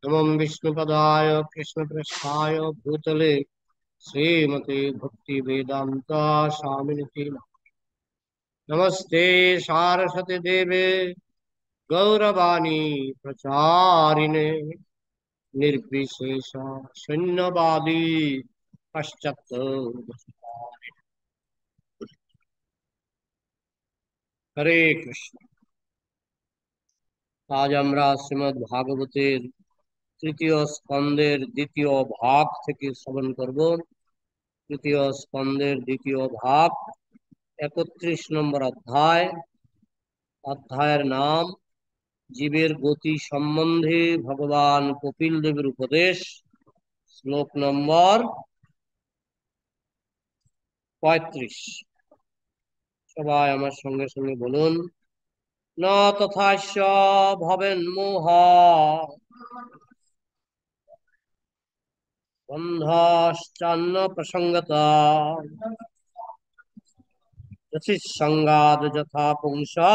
नमः विष्णुपदाय कृष्णप्रेष्ठाय भूतले श्रीमते भक्ति वेदांता स्वामिनिति नमस्ते सारस्वती देवे गौरवाणी प्रचारिणे निर्विशेष शून्यवादी पश्चात् हरे कृष्ण। আজ আমরা শ্রীমদ্ ভাগবতের তৃতীয় স্কন্দের দ্বিতীয় ভাগ থেকে শ্রবণ করব। তৃতীয় স্কন্দের দ্বিতীয় ভাগ 31 নম্বর অধ্যায়। অধ্যায়ের নাম জীবের গতি সম্বন্ধে ভগবান কপিল দেবের উপদেশ। শ্লোক নম্বর 35। সবাই আমার সঙ্গে সঙ্গে বলুন, ন তথাস্য ভবেন মোহ বন্ধশ্চান্ন প্রসঙ্গতা সঙ্গাদ যথা পুংসা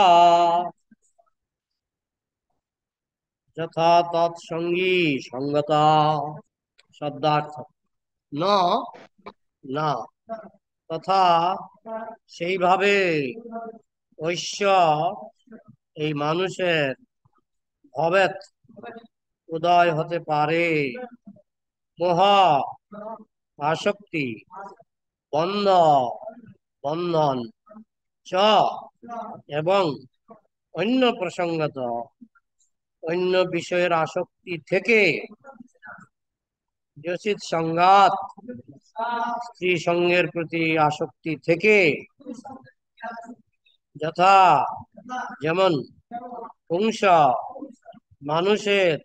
যথা তৎসঙ্গী সঙ্গতা। শব্দার্থ: ন না, তথা সেইভাবে, ঐশ্য এই মানুষের, ভবেত উদয় হতে পারে, মোহ আসক্তি, বন্ধ বন্ধন, চ এবং অন্য প্রসঙ্গত অন্য বিষয়ের আসক্তি থেকে, যচিত সংঘাত স্ত্রী সঙ্গের প্রতি আসক্তি থেকে, যথা যেমন, পুংস মানুষের,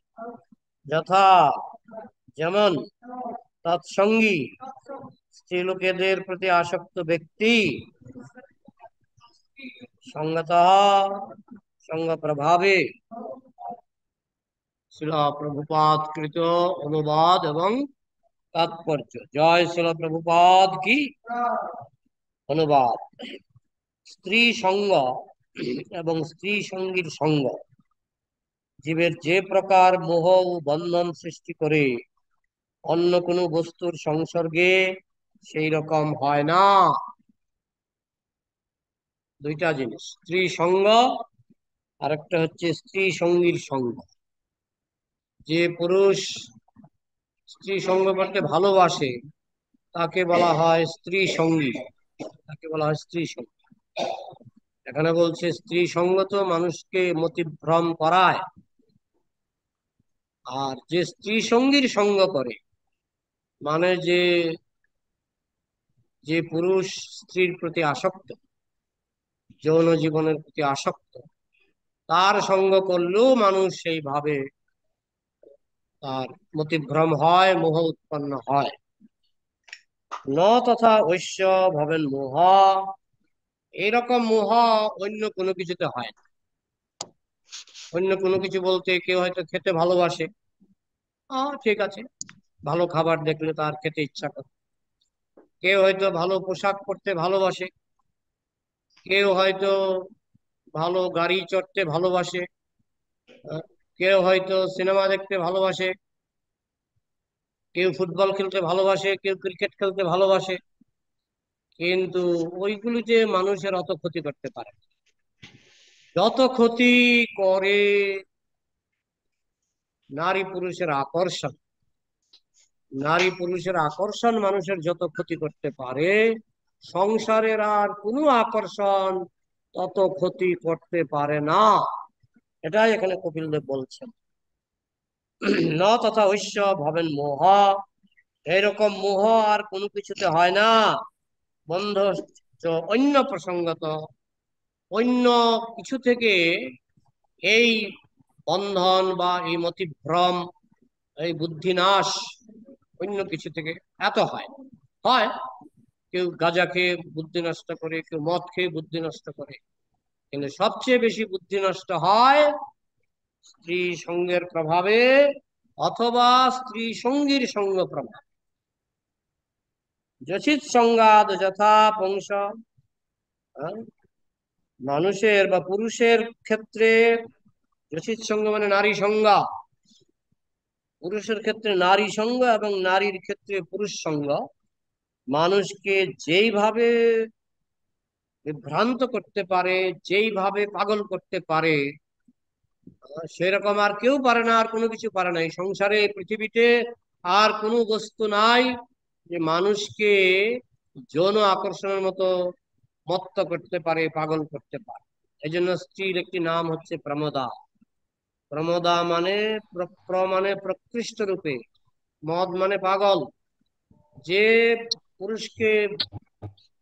যথা যেমন, তৎসঙ্গী স্ত্রীলোকেদের প্রতি আসক্ত ব্যক্তি, সঙ্গত সঙ্গ প্রভাবে। শিলা প্রভুপাদ কৃত অনুবাদ এবং তাৎপর্য। জয় শিলা প্রভুপাদ কি অনুবাদ। স্ত্রী সঙ্গ এবং স্ত্রী সঙ্গীর সঙ্গ জীবের যে প্রকার মোহ ও বন্ধন সৃষ্টি করে, অন্য কোনো বস্তুর সংসর্গে সেই রকম হয় না। দুইটা জিনিস, স্ত্রী সঙ্গ আর একটা হচ্ছে স্ত্রী সঙ্গীর সঙ্গ। যে পুরুষ স্ত্রী সঙ্গ করতে ভালোবাসে তাকে বলা হয় স্ত্রী সঙ্গী, তাকে বলা হয় স্ত্রী সঙ্গী। এখানে বলছে স্ত্রী সঙ্গ তো মানুষকে মতিভ্রম করায়, আর যে স্ত্রী সঙ্গীর সঙ্গ করে, মানে যে যে পুরুষ স্ত্রীর প্রতি আসক্ত, যৌন জীবনের প্রতি আসক্ত, তার সঙ্গ করলেও মানুষ সেইভাবে তার মতিভ্রম হয়, মোহ উৎপন্ন হয়। ন তথা ঐশ্য ভবেন মোহ, এইরকম মোহ অন্য কোনো কিছুতে হয় না। অন্য কোনো কিছু বলতে কেউ হয়তো খেতে ভালোবাসে, ঠিক আছে, ভালো খাবার দেখলে তার খেতে ইচ্ছা করে। কেউ হয়তো ভালো পোশাক পরতে ভালোবাসে, কেউ হয়তো ভালো গাড়ি চড়তে ভালোবাসে, কেউ হয়তো সিনেমা দেখতে ভালোবাসে, কেউ ফুটবল খেলতে ভালোবাসে, কেউ ক্রিকেট খেলতে ভালোবাসে। কিন্তু ওইগুলি যে মানুষের অত ক্ষতি করতে পারে না। যত ক্ষতি করে নারী পুরুষের আকর্ষণ, নারী পুরুষের আকর্ষণ মানুষের যত ক্ষতি করতে পারে, সংসারের আর কোনো আকর্ষণ তত ক্ষতি করতে পারে না। এটাই এখানে কপিল দেব বলছেন। ন তথা ঐশ্য ভবেন মোহ, এইরকম মোহ আর কোনো কিছুতে হয় না। বন্ধ অন্য প্রসঙ্গত, অন্য কিছু থেকে এই বন্ধন বা এই মতিভ্রম, এই বুদ্ধিনাশ অন্য কিছু থেকে এত হয়। হয় কেউ গাঁজা খেয়ে বুদ্ধি নষ্ট করে, কেউ মদ খেয়ে বুদ্ধি নষ্ট করে, কিন্তু সবচেয়ে বেশি বুদ্ধি নষ্ট হয় স্ত্রী সঙ্গের প্রভাবে অথবা স্ত্রী সঙ্গীর সঙ্গ প্রভাব। যচিত সংঘাত যথা পুংস, মানুষের বা পুরুষের ক্ষেত্রে যচিত সঙ্গ মানে নারী সংজ্ঞা, পুরুষের ক্ষেত্রে নারী সঙ্গ এবং নারীর ক্ষেত্রে পুরুষ সঙ্গ মানুষকে যেইভাবে বিভ্রান্ত করতে পারে, যেইভাবে পাগল করতে পারে, সেরকম আর কেউ পারে না, আর কোনো কিছু পারে না। এই সংসারে, এই পৃথিবীতে আর কোনো বস্তু নাই যে মানুষকে যৌন আকর্ষণের মতো মত্ত করতে পারে, পাগল করতে পারে। এই জন্য স্ত্রীর একটি নাম হচ্ছে প্রমদা। প্রমদা মানে মানে প্রকৃষ্ট রূপে, মদ মানে পাগল, যে পুরুষকে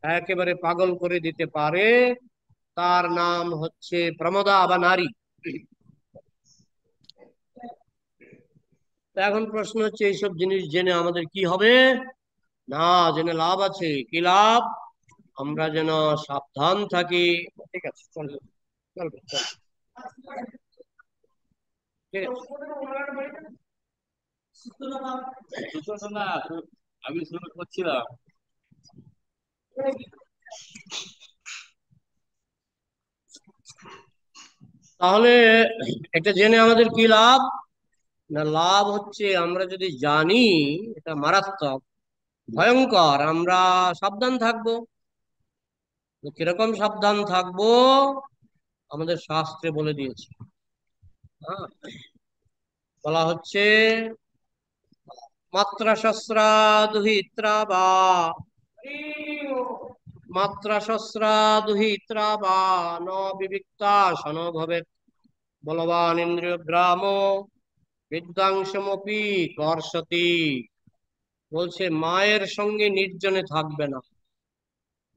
একেবারে পাগল করে দিতে পারে তার নাম হচ্ছে প্রমদা বা নারী। এখন প্রশ্ন হচ্ছে, এইসব জিনিস জেনে আমাদের কি হবে? না, জেনে লাভ আছে। কি লাভ? আমরা যেন সাবধান থাকি। ঠিক আছে, চলবে চলবে চলবে, ঠিক আছে। আমি শুরু করছিলাম। তাহলে এটা জেনে আমাদের কি লাভ? না, লাভ হচ্ছে আমরা যদি জানি এটা মারাত্মক, ভয়ঙ্কর, আমরা সাবধান থাকবো। তো কিরকম সাবধান থাকবো আমাদের শাস্ত্রে বলে দিয়েছে। হ্যাঁ, বলা হচ্ছে মাত্রা শস্ত্রা দুহিত্রা বা, মাত্রা শস্ত্রা দুহিত্রা বা ন বিবিক্তা সন ভবেৎ বলবান ইন্দ্রিয় গ্রাম বিদ্যাংশমপি কর্ষতি। বলছে মায়ের সঙ্গে নির্জনে থাকবে না,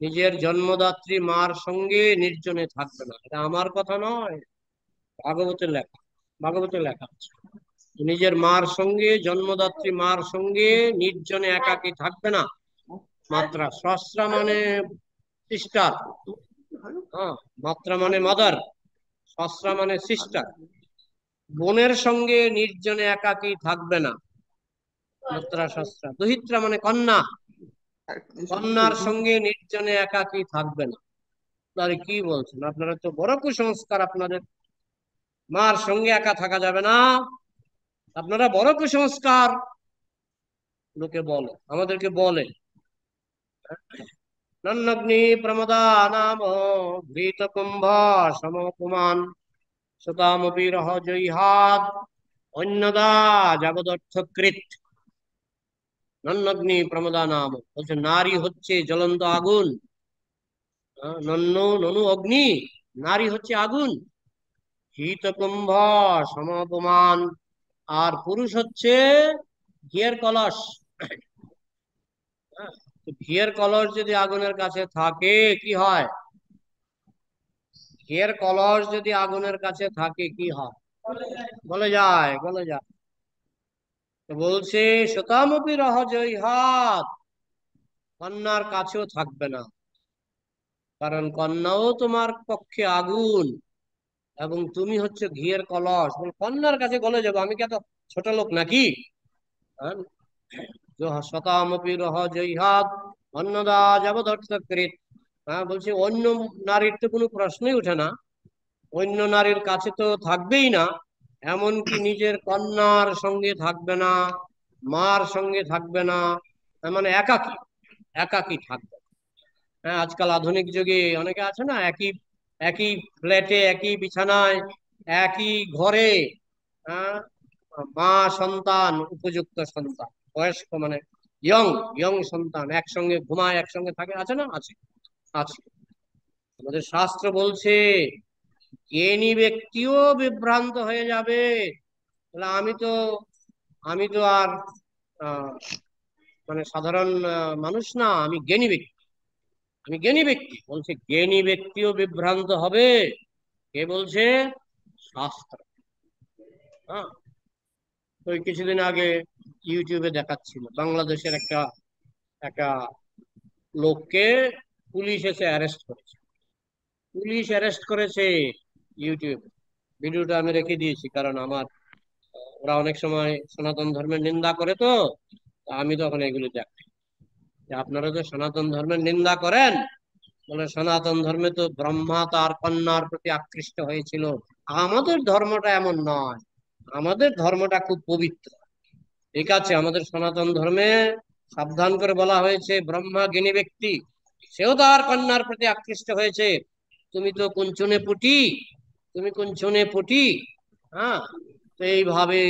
নিজের জন্মদাত্রী মার সঙ্গে নির্জনে থাকবে না। এটা আমার কথা নয়, ভাগবতের লেখা, ভাগবতের লেখা আছে। নিজের মার সঙ্গে, জন্মদাত্রী মার সঙ্গে নির্জনে একাকী থাকবে না। মাত্রা সস্রা মানে সিস্টার, হ্যাঁ, মাত্রা মানে মাদার, সস্রা মানে সিস্টার। বোনের সঙ্গে নির্জনে একাকী থাকবে না, মাত্রা সস্রা। দুহিত্রা মানে কন্যা, কন্যার সঙ্গে নির্জনে একাকী থাকবে না। তাহলে কি বলছেন? আপনারা তো বড় কুসংস্কার, আপনাদের মার সঙ্গে একা থাকা যাবে না, আপনারা বড় কুসংস্কার। লোকে বলে, আমাদেরকে বলে নন্নগ্নি প্রমদা নাম ঘৃত কুম্ভ সমপুমান সুতামপি রহ জৈহাদ অন্যদা জগদর্থকৃত। নন্নগ্নি প্রমদা নাম বলছে নারী হচ্ছে জ্বলন্ত আগুন। নন্ন ননু অগ্নি, নারী হচ্ছে আগুন। ঘৃত কুম্ভ সমপমান, আর পুরুষ হচ্ছে ঘিয়ের কলস। ঘিয়ের কলস যদি আগুনের কাছে থাকে কি হয়? ঘিয়ের কলস যদি আগুনের কাছে থাকে কি হয়? গলে যায়, গলে যায়। তো বলছে শতামপি রহজই হাত, কন্যার কাছেও থাকবে না, কারণ কন্যাও তোমার পক্ষে আগুন এবং তুমি হচ্ছে ঘিয়ের কলস। কন্যার কাছে গলে যাবো আমি? কি এত ছোট লোক নাকি? হ্যাঁ, শতামপি রহজই হাত অন্নদা জবদর্থকৃত। হ্যাঁ, বলছে অন্য নারীর তো কোনো প্রশ্নই ওঠে না, অন্য নারীর কাছে তো থাকবেই না, এমনকি নিজের কন্যার সঙ্গে থাকবে না, মার সঙ্গে থাকবে না, তার মানে একাকী, একাকী থাকবে। হ্যাঁ, আজকাল আধুনিক যুগে অনেকে আছে না, একই একই ফ্ল্যাটে, একই বিছানায়, একই ঘরে, হ্যাঁ, মা সন্তান, উপযুক্ত সন্তান, বয়স্ক মানে ইয়ং, ইয়ং সন্তান একসঙ্গে ঘুমায়, একসঙ্গে থাকে, আছে না? আছে, আছে। আমাদের শাস্ত্র বলছে জ্ঞানী ব্যক্তিও বিভ্রান্ত হয়ে যাবে। তাহলে আমি তো আর আহ, মানে সাধারণ মানুষ না, আমি জ্ঞানী ব্যক্তি, আমি জ্ঞানী ব্যক্তি। বলছে জ্ঞানী ব্যক্তিও বিভ্রান্ত হবে। কে বলছে? শাস্ত্র। হ্যাঁ, তো এই কিছুদিন আগে ইউটিউবে দেখাচ্ছিল বাংলাদেশের একটা একটা লোককে পুলিশ এসে অ্যারেস্ট করেছে। পুলিশ অ্যারেস্ট করেছে ইউটিউব, ভিডিওটা আমি রেখে দিয়েছি, কারণ আমার ওরা অনেক সময় সনাতন ধর্মের নিন্দা করে, তো আমি তখন এগুলো দেখি যে আপনারা যে সনাতন ধর্মের নিন্দা করেন, বলে সনাতন ধর্মে তো ব্রহ্মা তার কন্যার প্রতি আকৃষ্ট হয়েছিল। আমাদের ধর্মটা এমন নয়, আমাদের ধর্মটা খুব পবিত্র। ঠিক আছে, আমাদের সনাতন ধর্মে সাবধান করে বলা হয়েছে ব্রহ্মা জ্ঞানী ব্যক্তি, সেও তার কন্যার প্রতি আকৃষ্ট হয়েছে। তুমি তো কুঞ্চনে পুটি, তুমি কুঞ্চনে পুটি। হ্যাঁ, তো এইভাবে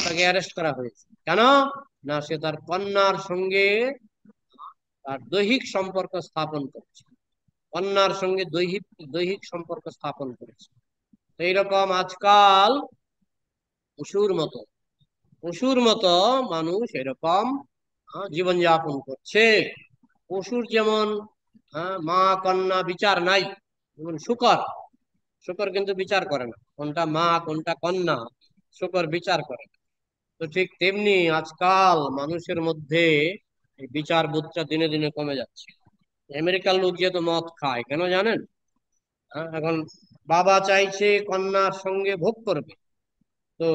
তাকে অ্যারেস্ট করা হয়েছে। কেন? না, সে তার কন্যার সঙ্গে তার দৈহিক সম্পর্ক স্থাপন করেছে, কন্যার সঙ্গে দৈহিক দৈহিক সম্পর্ক স্থাপন করেছে। তো এইরকম আজকাল পশুর মতো, পশুর মতো মানুষ এরকম জীবনযাপন করছে। পশুর যেমন মা কন্যা বিচার নাই, যেমন শুকর, শুকর কিন্তু বিচার করে না কোনটা মা কোনটা কন্যা, শুকর বিচার করে না। তো ঠিক তেমনি আজকাল মানুষের মধ্যে এই বিচার বোধটা দিনে দিনে কমে যাচ্ছে। আমেরিকার লোক যেহেতু মদ খায়, কেন জানেন? এখন বাবা চাইছে কন্যার সঙ্গে ভোগ করবে, তো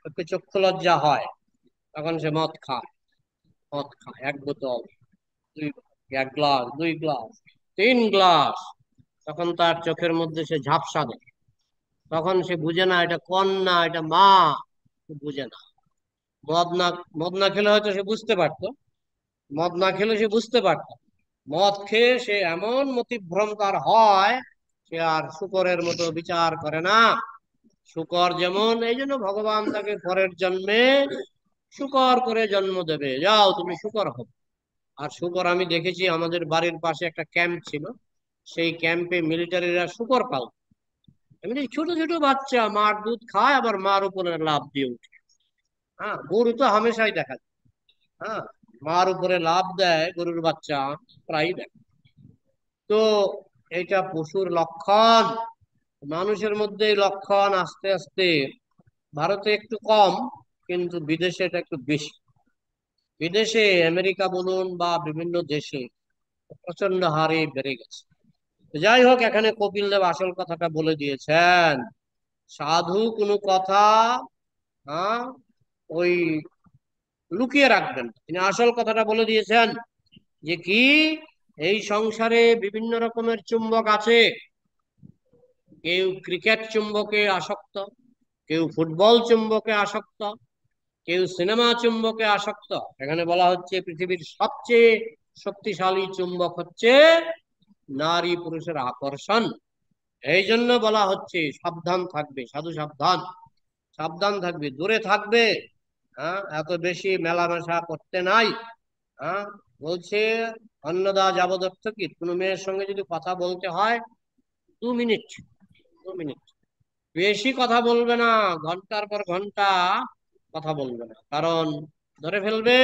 একটু চক্ষু লজ্জা হয়, তখন সে মদ খায়। মদ খায় এক বোতল, দুই, এক গ্লাস, দুই গ্লাস, তিন গ্লাস, তখন তার চোখের মধ্যে সে ঝাপসা দেখে। তখন সে বুঝে না এটা কন্যা এটা মা, বুঝে না। মদ না, মদ না খেলে হয়তো সে বুঝতে পারতো, মদ না খেলে সে বুঝতে পারতো। মদ খেয়ে সে এমন মতিভ্রম তার হয়, সে আর শূকরের মতো বিচার করে না। শূকর যেমন, এই জন্য ভগবান তাকে পরের জন্মে শূকর করে জন্ম দেবে, যাও তুমি শূকর হবে। আর শূকর আমি দেখেছি, আমাদের বাড়ির পাশে একটা ক্যাম্প ছিল, সেই ক্যাম্পে মিলিটারিরা শূকর পাল। এমনি ছোট ছোট বাচ্চা মার দুধ খায়, আবার মার উপরে লাফ দিয়ে উঠে। হ্যাঁ, গরু তো হামেশাই দেখা যায়। হ্যাঁ, মার উপরে লাফ দেয় গরুর বাচ্চা, প্রায় দেখা। তো এটা পশুর লক্ষণ, মানুষের মধ্যে এই লক্ষণ আস্তে আস্তে, ভারতে একটু কম, কিন্তু বিদেশে এটা একটু বেশি। বিদেশে আমেরিকা বলুন বা বিভিন্ন দেশে প্রচন্ড হারে বেড়ে গেছে। যাই হোক, এখানে কপিল দেব আসল কথাটা বলে দিয়েছেন। সাধু কোনো কথা হ্যাঁ ওই লুকিয়ে রাখবেন না। তিনি আসল কথাটা বলে দিয়েছেন যে কি, এই সংসারে বিভিন্ন রকমের চুম্বক আছে। কেউ ক্রিকেট চুম্বকে আসক্ত, কেউ ফুটবল চুম্বকে আসক্ত, কেউ সিনেমা চুম্বকে আসক্ত। এখানে বলা হচ্ছে পৃথিবীর সবচেয়ে শক্তিশালী চুম্বক হচ্ছে নারী পুরুষের আকর্ষণ। এই জন্য বলা হচ্ছে সাবধান থাকবে সাধু, সাবধান, সাবধান থাকবে, দূরে থাকবে। এত বেশি মেলামেশা করতে নাই। হ্যাঁ, বলছে অন্নদা যাবদর্থ কি, কোনো মেয়ের সঙ্গে যদি কথা বলতে হয় 2 মিনিট, 2 মিনিট, বেশি কথা বলবে না, ঘন্টার পর ঘন্টা কথা বলবে না, কারণ ধরে ফেলবে,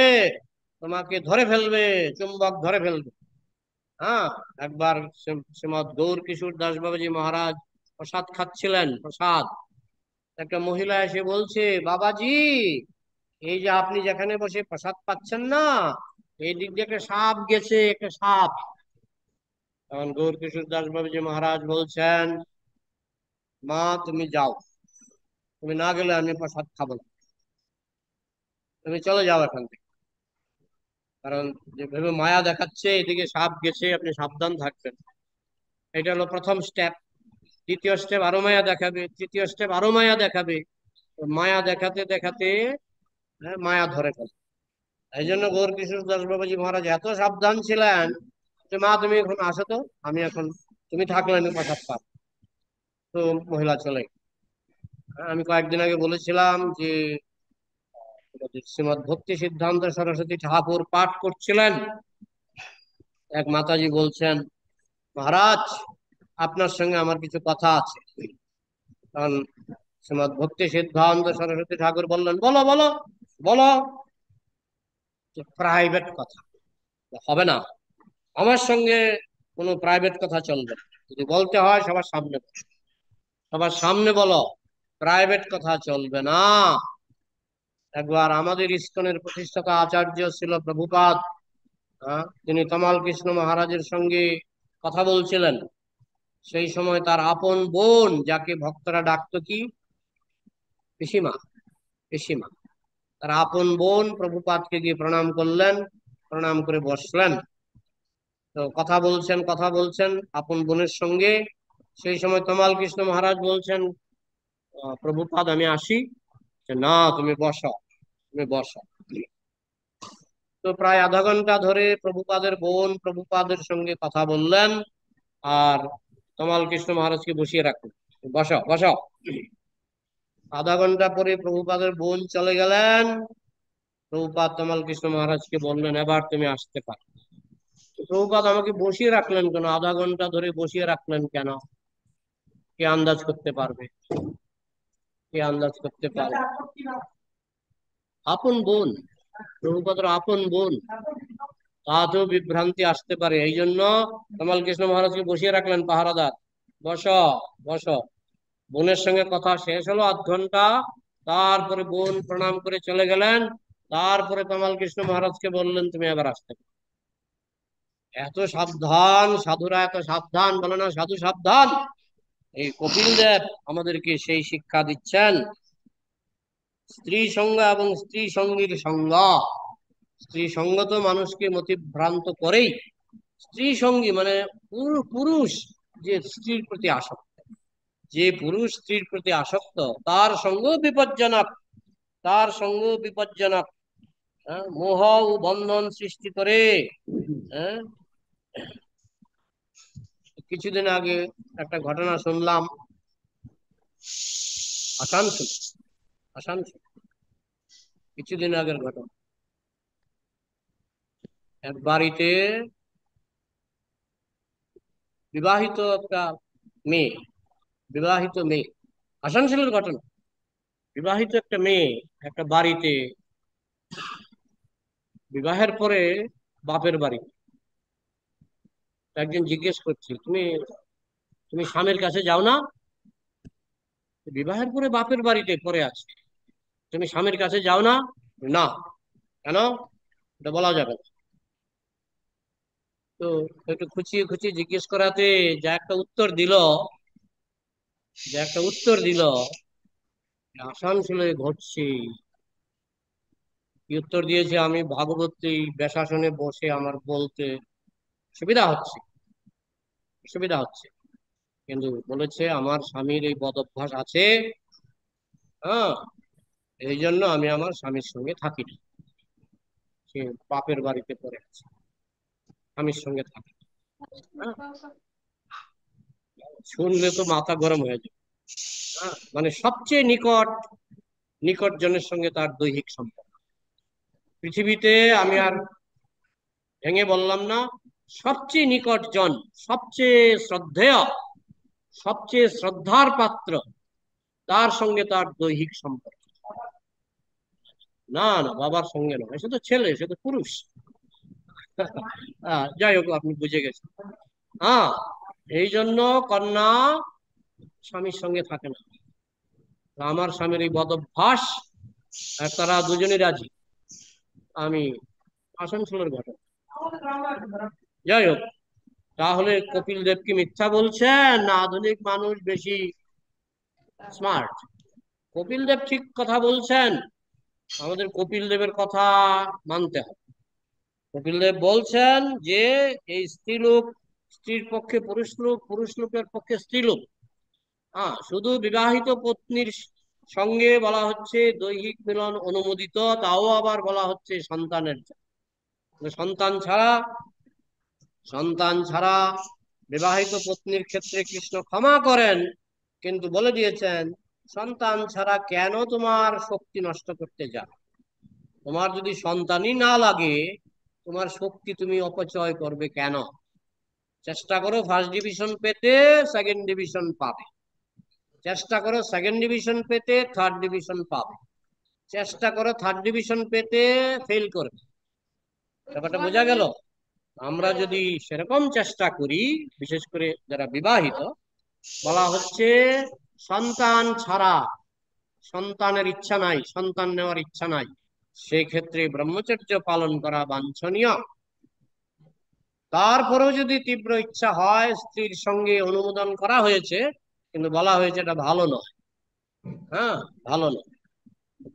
তোমাকে ধরে ফেলবে, চুম্বক ধরে ফেলবে। হ্যাঁ, একবার শ্রীমৎ গৌর কিশোর দাস বাবাজি মহারাজ প্রসাদ খাচ্ছিলেন, প্রসাদ, একটা মহিলা এসে বলছে, বাবাজি এই যে আপনি যেখানে বসে প্রসাদ পাচ্ছেন না, এই দিক দিয়ে একটা সাপ গেছে, একটা সাপ। তখন গৌর কিশোর দাস বাবাজি মহারাজ বলছেন, মা তুমি যাও, তুমি না গেলে আমি প্রসাদ খাবো না, তুমি চলে যাও এখান থেকে। কারণ যেভাবে মায়া দেখাচ্ছে, এদিকে সাপ গেছে, আপনি সাবধান থাকবেন। এটা হলো প্রথম স্টেপ। দ্বিতীয় স্টেপ আরো মায়া দেখাবে, তৃতীয় স্টেপ আরো মায়া দেখাবে। তো মায়া দেখাতে দেখাতে মায়া ধরে ফেলে। এই জন্য গৌর কিশোর দাস বাবাজি মহারাজ এত সাবধান ছিলেন যে, মা তুমি এখন আসো তো, আমি এখন, তুমি থাকলে আমি প্রসাদ পাবো। তো মহিলা চলে গেল। আমি কয়েকদিন আগে বলেছিলাম যে শ্রীমৎ ভক্তি সিদ্ধান্ত সরস্বতী ঠাকুর পাঠ করছিলেন, এক মাতাজি বলছেন, মহারাজ আপনার সঙ্গে আমার কিছু কথা আছে। তখন শ্রীমৎ ভক্তি সিদ্ধান্ত সরস্বতী ঠাকুর বললেন, বলো বলো বলো। প্রাইভেট কথা হবে না, আমার সঙ্গে কোনো প্রাইভেট কথা চলবে না, যদি বলতে হয় সবার সামনে বলো, সবার সামনে বলো, প্রাইভেট কথা চলবে না। একবার আমাদের ইস্কনের প্রতিষ্ঠাতা আচার্য ছিল প্রভুপাদ, তিনি তমাল কৃষ্ণ মহারাজের সঙ্গে কথা বলছিলেন। সেই সময় তার আপন বোন, যাকে ভক্তরা ডাকতো কি, পিসিমা, পিসিমা, তার আপন বোন প্রভুপাদকে গিয়ে প্রণাম করলেন, প্রণাম করে বসলেন। তো কথা বলছেন, কথা বলছেন আপন বোনের সঙ্গে। সেই সময় তমাল কৃষ্ণ মহারাজ বলছেন, প্রভুপাদ আমি আসি। না তুমি বসো, তুমি বসো। তো প্রায় আধা ঘন্টা ধরে প্রভুপাদের বোন প্রভুপাদের সঙ্গে কথা বললেন, আর তমাল কৃষ্ণ মহারাজকে বসিয়ে রাখলেন, বসো বসো। আধা ঘন্টা পরে প্রভুপাদের বোন চলে গেলেন। প্রভুপাদ তমাল কৃষ্ণ মহারাজকে বললেন, এবার তুমি আসতে পারো। প্রভুপাদ আমাকে বসিয়ে রাখলেন কেন, আধা ঘন্টা ধরে বসিয়ে রাখলেন কেন? কে আন্দাজ করতে পারবে? কে আন্দাজ করতে পারবে? আপন বোন, প্রভুপাদের আপন বোন, তাতেও বিভ্রান্তি আসতে পারে, এই জন্য তমাল কৃষ্ণ মহারাজকে বসিয়ে রাখলেন পাহারাদার। বসো বসো। বোনের সঙ্গে কথা শেষ হলো আধ ঘন্টা, তারপরে বোন প্রণাম করে চলে গেলেন। তারপরে তমাল কৃষ্ণ মহারাজকে বললেন, তুমি এবার আসতে পারো। এত সাবধান সাধুরা, এত সাবধান বলে না, সাধু সাবধান। এই কপিল দেব আমাদেরকে সেই শিক্ষা দিচ্ছেন। স্ত্রী সঙ্গ এবং স্ত্রী সঙ্গীর সঙ্গ, স্ত্রী সঙ্গ তো মানুষকে মতিভ্রান্ত করেই। স্ত্রী সঙ্গী মানে পুরুষ যে স্ত্রীর প্রতি আসক্ত, যে পুরুষ স্ত্রীর প্রতি আসক্ত, তার সঙ্গ বিপজ্জনক, তার সঙ্গ বিপজ্জনক। মোহ ও বন্ধন সৃষ্টি করে। হ্যাঁ, কিছুদিন আগে একটা ঘটনা শুনলাম, আসানসোল, আসানসোল কিছুদিন আগের ঘটনা। এক বাড়িতে বিবাহিত একটা মেয়ে, বিবাহিত মেয়ে, আসানসোলের ঘটনা। বিবাহিত একটা মেয়ে একটা বাড়িতে, বিবাহের পরে বাপের বাড়ি। একদিন জিজ্ঞেস করছি, তুমি তুমি স্বামীর কাছে যাও না? বিবাহের পরে বাপের বাড়িতে পড়ে আছে, তুমি স্বামীর কাছে যাও না? না। কেন? এটা বলা যাবে না। তো একটু খুঁচিয়ে খুঁচিয়ে জিজ্ঞেস করাতে যা একটা উত্তর দিল, যে একটা উত্তর দিল, আসানসোলে ঘটছে। কি উত্তর দিয়েছে আমি ভাগবতী ব্যাসাসনে বসে আমার বলতে সুবিধা হচ্ছে, সুবিধা হচ্ছে, কিন্তু বলেছে আমার স্বামীর এই বদ অভ্যাস আছে। হ্যাঁ, এই জন্য আমি আমার স্বামীর সঙ্গে থাকি না। সে বাপের বাড়িতে পড়ে আছে, স্বামীর সঙ্গে থাকি না। হ্যাঁ, শুনলে তো মাথা গরম হয়ে যায়। হ্যাঁ, মানে সবচেয়ে নিকট নিকট জনের সঙ্গে তার দৈহিক সম্পর্ক পৃথিবীতে, আমি আর ভেঙে বললাম না, সবচেয়ে নিকট জন, সবচেয়ে শ্রদ্ধেয়, সবচেয়ে শ্রদ্ধার পাত্র, তার সঙ্গে তার দৈহিক সম্পর্ক। না না, বাবার সঙ্গে নয়, সে তো ছেলে, সে তো পুরুষ। যাই হোক, আপনি বুঝে গেছেন। হ্যাঁ, এই জন্য কন্যা স্বামীর সঙ্গে থাকে না। আমার স্বামীর এই বদ অভ্যাস, তারা দুজনই রাজি। আমি আসানসোলের ঘটনা। যাই হোক, তাহলে কপিল দেব কি মিথ্যা বলছেন, না আধুনিক মানুষ বেশি স্মার্ট? কপিল দেব ঠিক কথা বলছেন, আমাদের কপিল দেবের কথা মানতে হবে। কপিল দেব বলছেন যে এই স্ত্রীলোক স্ত্রীর পক্ষে পুরুষ লোক, পুরুষ লোকের পক্ষে স্ত্রীলোক। শুধু বিবাহিত পত্নীর সঙ্গে বলা হচ্ছে দৈহিক মিলন অনুমোদিত, তাও আবার বলা হচ্ছে সন্তানের সন্তান ছাড়া, সন্তান ছাড়া বিবাহিত পত্নীর ক্ষেত্রে কৃষ্ণ ক্ষমা করেন, কিন্তু বলে দিয়েছেন সন্তান ছাড়া কেন তোমার শক্তি নষ্ট করতে যাও? তোমার যদি সন্তানই না লাগে, তোমার শক্তি তুমি অপচয় করবে কেন? চেষ্টা করো ফার্স্ট ডিভিশন পেতে, সেকেন্ড ডিভিশন পাবে। চেষ্টা করো সেকেন্ড ডিভিশন পেতে, থার্ড ডিভিশন পাবে। চেষ্টা করো থার্ড ডিভিশন পেতে, ফেল করবে। ব্যাপারটা বোঝা গেল? আমরা যদি সেরকম চেষ্টা করি, বিশেষ করে যারা বিবাহিত, বলা হচ্ছে সন্তান ছাড়া, সন্তানের ইচ্ছা নাই, সন্তান নেওয়ার ইচ্ছা নাই, সেই ক্ষেত্রে ব্রহ্মচর্য পালন করা বাঞ্ছনীয়। তারপরেও যদি তীব্র ইচ্ছা হয়, স্ত্রীর সঙ্গে অনুমোদন করা হয়েছে, কিন্তু বলা হয়েছে এটা ভালো নয়। হ্যাঁ, ভালো নয়,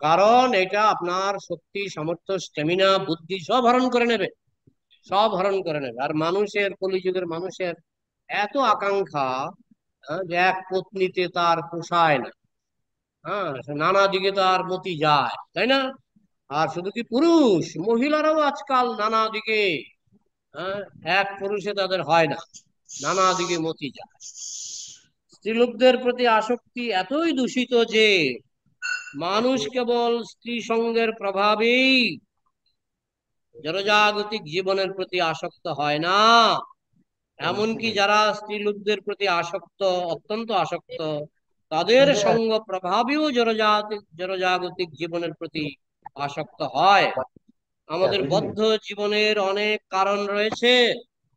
কারণ এটা আপনার শক্তি, সামর্থ্য, স্ট্যামিনা, বুদ্ধি সব হরণ করে নেবে, সব হরণ করে নেবে। আর মানুষের, কলিযুগের মানুষের এত আকাঙ্ক্ষা, যে এক পত্নীতে তার পোষায় না। হ্যাঁ, নানা দিকে তার মতি যায়, তাই না? আর শুধু কি পুরুষ, মহিলারাও আজকাল নানা দিকে, হ্যাঁ, এক পুরুষে তাদের হয় না, নানা দিকে মতি যায়। স্ত্রীলোকদের প্রতি আসক্তি এতই দূষিত যে মানুষ কেবল স্ত্রী সঙ্গের প্রভাবেই জনজাগতিক জীবনের প্রতি আসক্ত হয় না, এমনকি যারা স্ত্রীলোকদের প্রতি আসক্ত, অত্যন্ত আসক্ত, তাদের সঙ্গ প্রভাবেও জনজাগতিক জীবনের প্রতি আসক্ত হয়। আমাদের বদ্ধ জীবনের অনেক কারণ রয়েছে।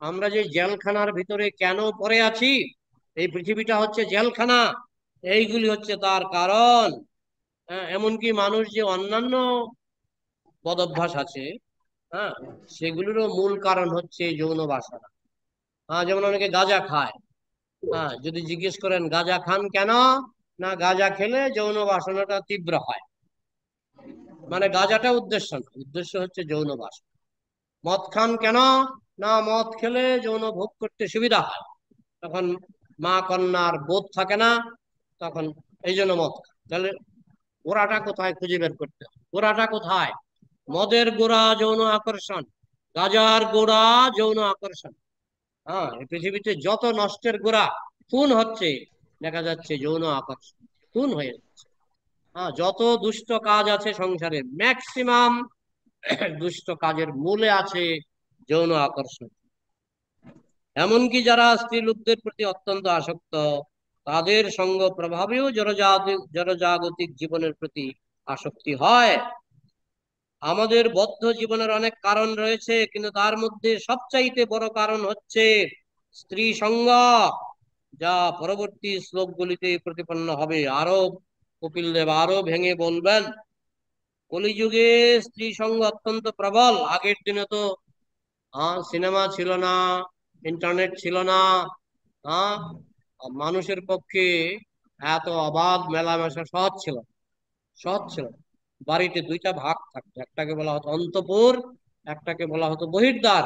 আমরা যে জেলখানার ভিতরে কেন পড়ে আছি, এই পৃথিবীটা হচ্ছে জেলখানা, এইগুলি হচ্ছে তার কারণ। এমনকি মানুষ যে অন্যান্য বদভ্যাস আছে, হ্যাঁ, সেগুলোরও মূল কারণ হচ্ছে যৌন বাসনা। যেমন অনেকে গাঁজা খায়। যদি জিজ্ঞেস করেন গাঁজা খান কেন, না গাঁজা খেলে যৌন বাসনাটা তীব্র হয়, মানে গাঁজাটা উদ্দেশ্য না, উদ্দেশ্য হচ্ছে যৌন বাসনা। মদ খান কেন, না মদ খেলে যৌন ভোগ করতে সুবিধা হয়, তখন মা কন্যার বোধ থাকে না, তখন এই জন্য মদ খান। তাহলে গোড়াটা কোথায় খুঁজে বের করতে হবে, গোড়াটা কোথায়? মদের গোড়া যৌন আকর্ষণ, গাজার গোড়া যৌন আকর্ষণ। এই পৃথিবীতে যত নষ্টের গোড়া খুন হচ্ছে, দেখা যাচ্ছে যৌন আকর্ষণ, খুন হয়ে যাচ্ছে। যত দুষ্ট কাজ আছে সংসারে, ম্যাক্সিমাম দুষ্ট কাজের মূলে আছে যৌন আকর্ষণ। এমনকি যারা স্ত্রী লোকদের প্রতি অত্যন্ত আসক্ত, তাদের সঙ্গ প্রভাবেও জনজাগতিক জীবনের প্রতি আসক্তি হয়। আমাদের বদ্ধ জীবনের অনেক কারণ রয়েছে, কিন্তু তার মধ্যে সবচাইতে বড় কারণ হচ্ছে স্ত্রী সঙ্গ, যা পরবর্তী শ্লোকগুলিতে প্রতিপন্ন হবে। আরো কপিল দেব আরো ভেঙে বলবেন, কলিযুগে স্ত্রী সঙ্গ অত্যন্ত প্রবল। আগের দিনে তো সিনেমা ছিল না, ইন্টারনেট ছিল না, হ্যাঁ, মানুষের পক্ষে এত অবাধ মেলামেশা সহজ ছিল, সহজ ছিল। বাড়িতে দুইটা ভাগ থাকতো, একটাকে বলা হতো অন্তপুর, একটাকে বলা হতো বহির্দ্বার।